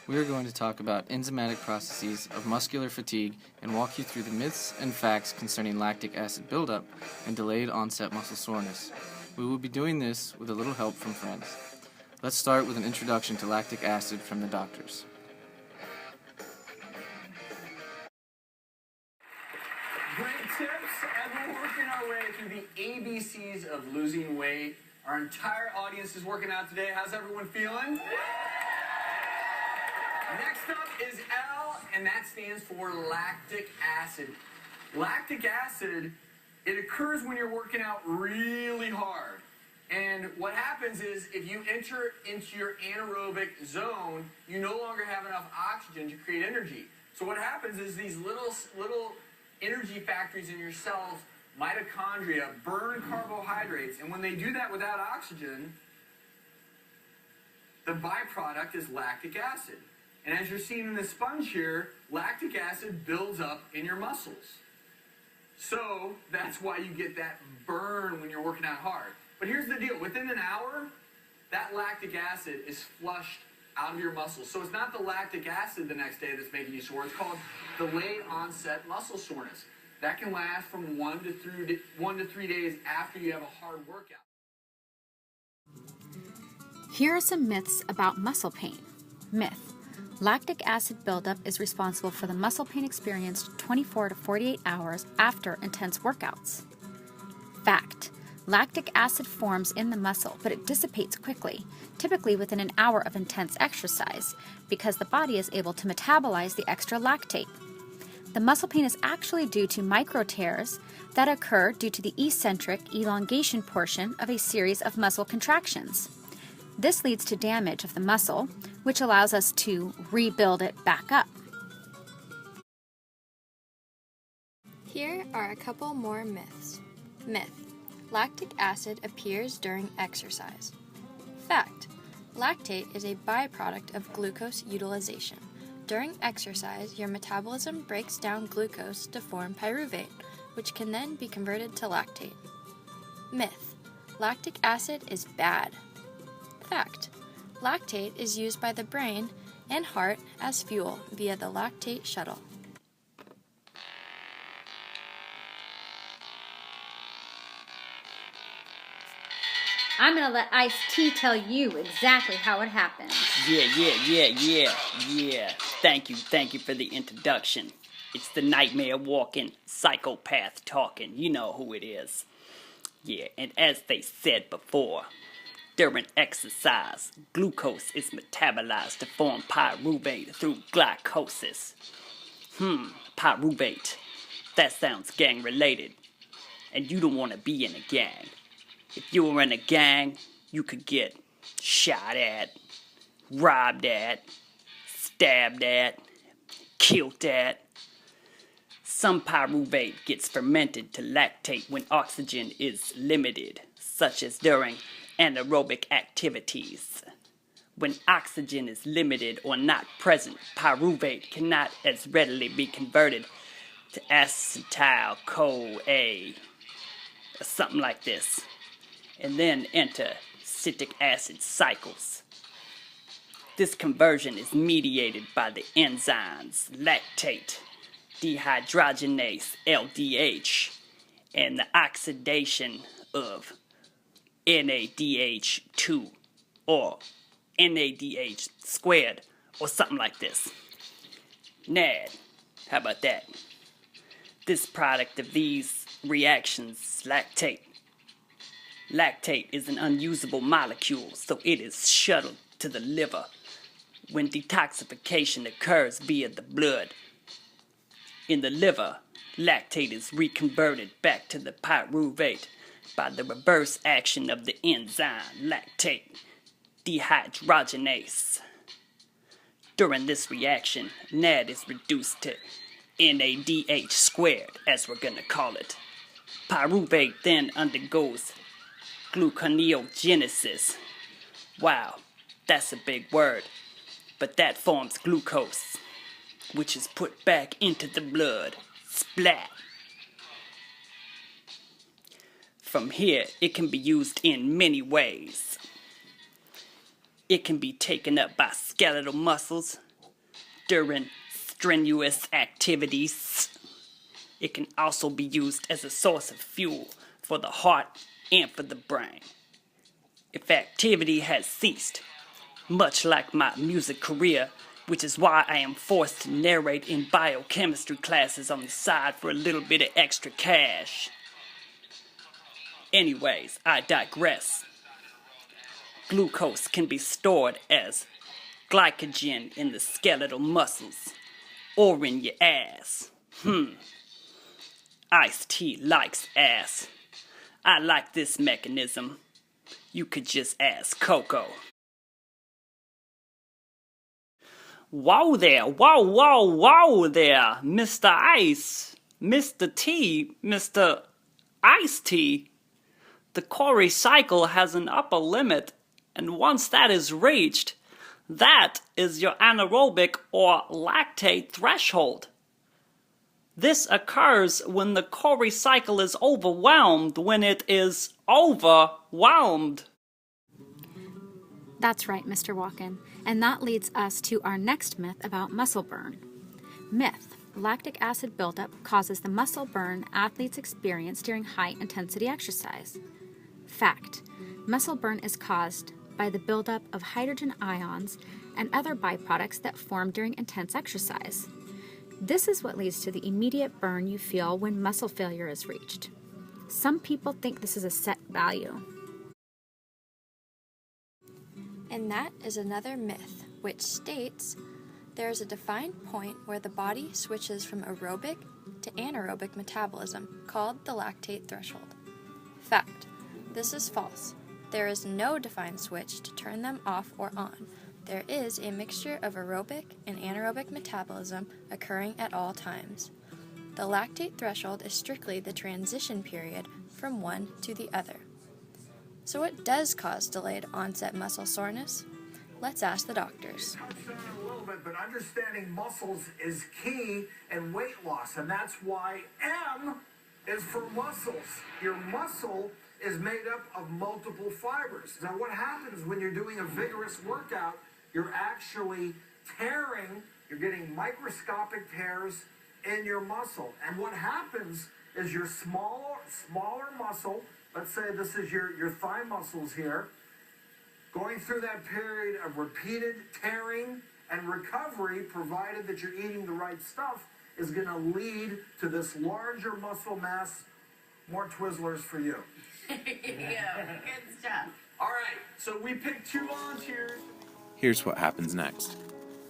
We are going to talk about enzymatic processes of muscular fatigue and walk you through the myths and facts concerning lactic acid buildup and delayed onset muscle soreness. We will be doing this with a little help from friends. Let's start with an introduction to lactic acid from the doctors. Great tips, and we're working our way through the ABCs of losing weight. Our entire audience is working out today. How's everyone feeling? Next up is L, and that stands for lactic acid. Lactic acid, it occurs when you're working out really hard. And what happens is if you enter into your anaerobic zone, you no longer have enough oxygen to create energy. So what happens is these little energy factories in your cells, mitochondria, burn carbohydrates. And when they do that without oxygen, the byproduct is lactic acid. And as you're seeing in the sponge here, lactic acid builds up in your muscles. So that's why you get that burn when you're working out hard. But here's the deal. Within an hour, that lactic acid is flushed out of your muscles. So it's not the lactic acid the next day that's making you sore. It's called delayed onset muscle soreness. That can last from 1 to 3 days after you have a hard workout. Here are some myths about muscle pain. Myth: lactic acid buildup is responsible for the muscle pain experienced 24 to 48 hours after intense workouts. Fact: lactic acid forms in the muscle, but it dissipates quickly, typically within an hour of intense exercise, because the body is able to metabolize the extra lactate. The muscle pain is actually due to micro tears that occur due to the eccentric elongation portion of a series of muscle contractions. This leads to damage of the muscle, which allows us to rebuild it back up. Here are a couple more myths. Myth: lactic acid appears during exercise. Fact: lactate is a byproduct of glucose utilization. During exercise, your metabolism breaks down glucose to form pyruvate, which can then be converted to lactate. Myth: lactic acid is bad. Fact: lactate is used by the brain and heart as fuel via the lactate shuttle. I'm going to let Ice-T tell you exactly how it happened. Yeah. Thank you for the introduction. It's the nightmare walking, psychopath talking. You know who it is. Yeah, and as they said before, during exercise, glucose is metabolized to form pyruvate through glycolysis. Pyruvate. That sounds gang-related. And you don't want to be in a gang. If you were in a gang, you could get shot at, robbed at, stabbed at, killed at. Some pyruvate gets fermented to lactate when oxygen is limited, such as during anaerobic activities. When oxygen is limited or not present, pyruvate cannot as readily be converted to acetyl-CoA, or something like this, and then enter citric acid cycles. This conversion is mediated by the enzymes lactate, dehydrogenase LDH, and the oxidation of NADH2 or NADH squared or something like this. NAD, how about that? This product of these reactions, lactate. Lactate is an unusable molecule, so it is shuttled to the liver when detoxification occurs via the blood. In the liver, lactate is reconverted back to the pyruvate by the reverse action of the enzyme lactate dehydrogenase. During this reaction, NAD is reduced to NADH squared, as we're going to call it. Pyruvate then undergoes gluconeogenesis. Wow, that's a big word. But that forms glucose, which is put back into the blood. Splat. From here, it can be used in many ways. It can be taken up by skeletal muscles during strenuous activities. It can also be used as a source of fuel for the heart and for the brain. If activity has ceased, much like my music career, which is why I am forced to narrate in biochemistry classes on the side for a little bit of extra cash. Anyways, I digress. Glucose can be stored as glycogen in the skeletal muscles or in your ass. Ice-T likes ass. I like this mechanism. You could just ask Coco. Whoa there, whoa there, Mr. Ice, Mr. T, Mr. Ice-T. The Cori cycle has an upper limit, and once that is reached, that is your anaerobic or lactate threshold. This occurs when the Cori cycle is overwhelmed, when it is overwhelmed. That's right, Mr. Walken. And that leads us to our next myth about muscle burn. Myth: lactic acid buildup causes the muscle burn athletes experience during high-intensity exercise. Fact: muscle burn is caused by the buildup of hydrogen ions and other byproducts that form during intense exercise. This is what leads to the immediate burn you feel when muscle failure is reached. Some people think this is a set value. And that is another myth, which states there is a defined point where the body switches from aerobic to anaerobic metabolism, called the lactate threshold. Fact: this is false. There is no defined switch to turn them off or on. There is a mixture of aerobic and anaerobic metabolism occurring at all times. The lactate threshold is strictly the transition period from one to the other. So what does cause delayed onset muscle soreness? Let's ask the doctors. Touched on it a little bit, but understanding muscles is key in weight loss, and that's why M is for muscles. Your muscle is made up of multiple fibers. Now what happens when you're doing a vigorous workout, you're actually tearing, you're getting microscopic tears in your muscle. And what happens is your smaller muscle, let's say this is your thigh muscles here, going through that period of repeated tearing and recovery, provided that you're eating the right stuff, is going to lead to this larger muscle mass. More Twizzlers for you. Yeah, good stuff. All right, so we picked 2 volunteers. Here's what happens next.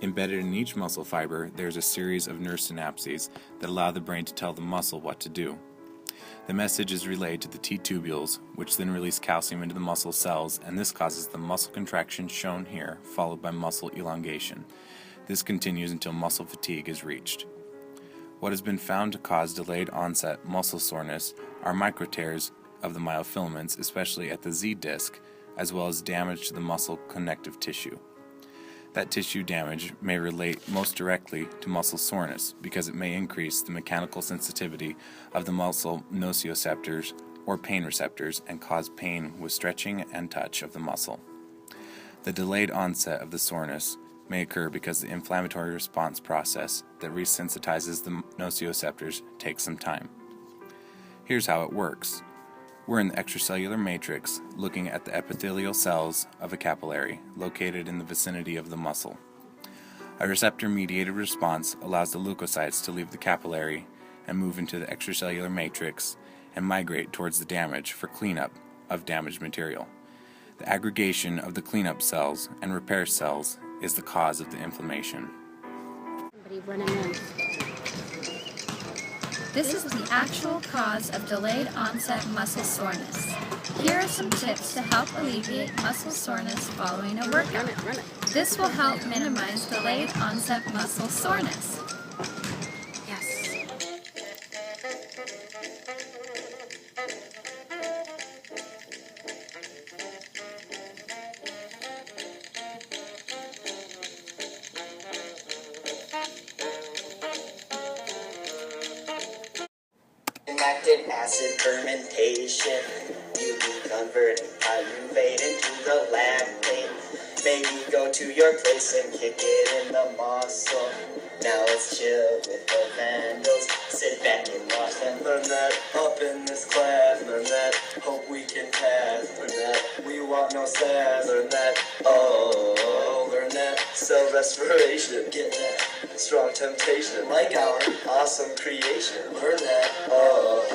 Embedded in each muscle fiber, there's a series of nerve synapses that allow the brain to tell the muscle what to do. The message is relayed to the T-tubules, which then release calcium into the muscle cells, and this causes the muscle contraction shown here, followed by muscle elongation. This continues until muscle fatigue is reached. What has been found to cause delayed onset muscle soreness are microtears of the myofilaments, especially at the Z-disc, as well as damage to the muscle connective tissue. That tissue damage may relate most directly to muscle soreness because it may increase the mechanical sensitivity of the muscle nociceptors or pain receptors and cause pain with stretching and touch of the muscle. The delayed onset of the soreness may occur because the inflammatory response process that resensitizes the nociceptors takes some time. Here's how it works. We're in the extracellular matrix looking at the epithelial cells of a capillary located in the vicinity of the muscle. A receptor-mediated response allows the leukocytes to leave the capillary and move into the extracellular matrix and migrate towards the damage for cleanup of damaged material. The aggregation of the cleanup cells and repair cells is the cause of the inflammation. Somebody running in. This is the actual cause of delayed onset muscle soreness. Here are some tips to help alleviate muscle soreness following a workout. This will help minimize delayed onset muscle soreness. Yes. Lactic acid fermentation, you be converting pyruvate into the lactate. Maybe go to your place and kick it in the muscle. Now let's chill with the vandals. Sit back and watch them learn that up in this class. Learn that, hope we can pass. Learn that, we want no sass. Learn that, oh, learn that, self-restoration. Get that, strong temptation. Like our awesome creation. Learn that, oh.